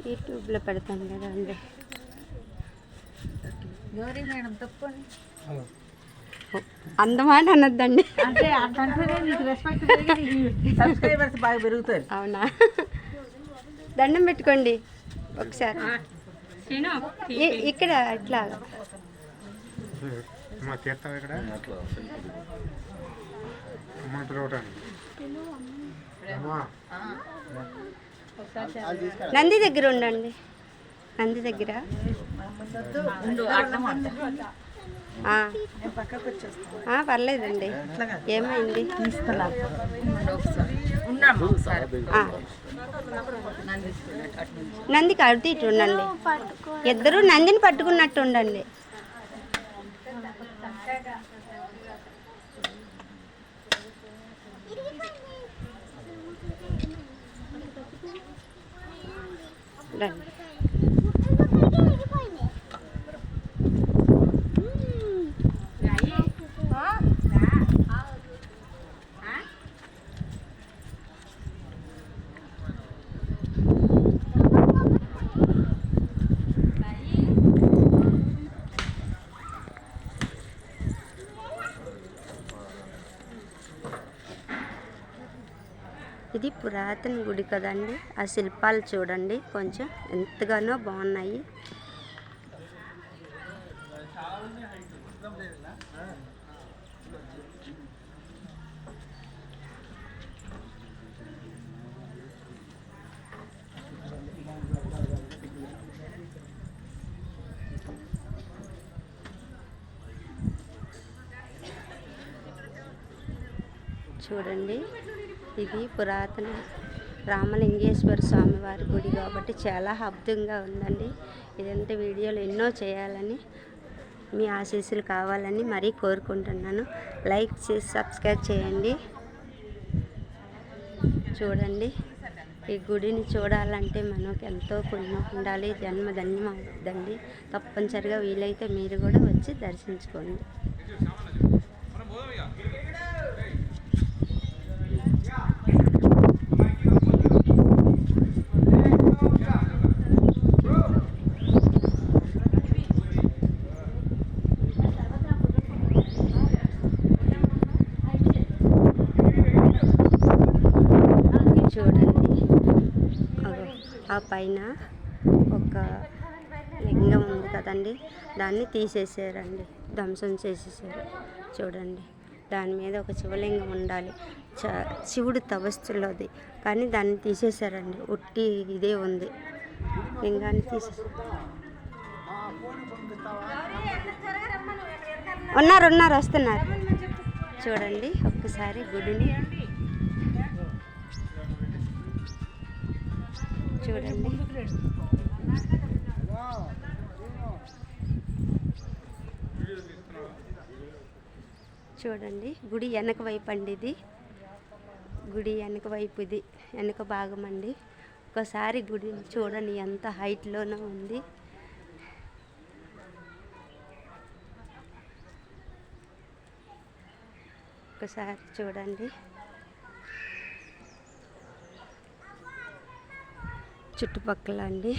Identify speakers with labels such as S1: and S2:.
S1: యూట్యూబ్లో పెడతాను కదా అండి.
S2: గౌరీ మేడం తప్పని
S1: అందమాట అనొద్దండి,
S2: అంటే అంటేనే నీకు రెస్పెక్ట్ సబ్స్క్రైబర్స్ బాగా పెరుగుతారు.
S1: అవునా? దండం పెట్టుకోండి ఒకసారి ఇక్కడ అట్లా. నంది దగ్గర ఉండండి, నంది దగ్గర. పర్లేదండి. ఏమైంది? నందికి అటు ఇటు ఉండండి, ఇద్దరు నందిని పట్టుకున్నట్టు ఉండండి. రండి. ఇది పురాతన గుడి కదండి. ఆ శిల్పాలు చూడండి, కొంచెం ఎంతగానో బాగున్నాయి. చూడండి, ఇది పురాతన రామలింగేశ్వర స్వామి వారి గుడి కాబట్టి చాలా అద్భుతంగా ఉందండి. ఇదంతా వీడియోలు ఎన్నో చేయాలని, మీ ఆశీస్సులు కావాలని మరీ కోరుకుంటున్నాను. లైక్ చేసి సబ్స్క్రైబ్ చేయండి. చూడండి, ఈ గుడిని చూడాలంటే మనకు ఎంతో పుణ్యం ఉండాలి, జన్మ ధన్యం అవుతుందండి. తప్పనిసరిగా వీలైతే మీరు కూడా వచ్చి దర్శించుకోండి. చూడండి, ఆ పైన ఒక లింగం ఉంది కదండి, దాన్ని తీసేసారండి, ధ్వంసం చేసేసారు. చూడండి, దాని మీద ఒక శివలింగం ఉండాలి, శివుడు తపస్సులోది, కానీ దాన్ని తీసేసారండి. ఉట్టి ఇదే ఉంది, లింగాన్ని తీసేసారు. ఉన్నారు వస్తున్నారు. చూడండి ఒక్కసారి గుడిని చూడండి. చూడండి, గుడి వెనక వైపు అండి, ఇది గుడి వెనక వైపు, ఇది వెనక భాగం అండి. ఒకసారి గుడిని చూడండి, ఎంత హైట్లోనే ఉంది. ఒకసారి చూడండి, చుట్టుపక్కల అండి.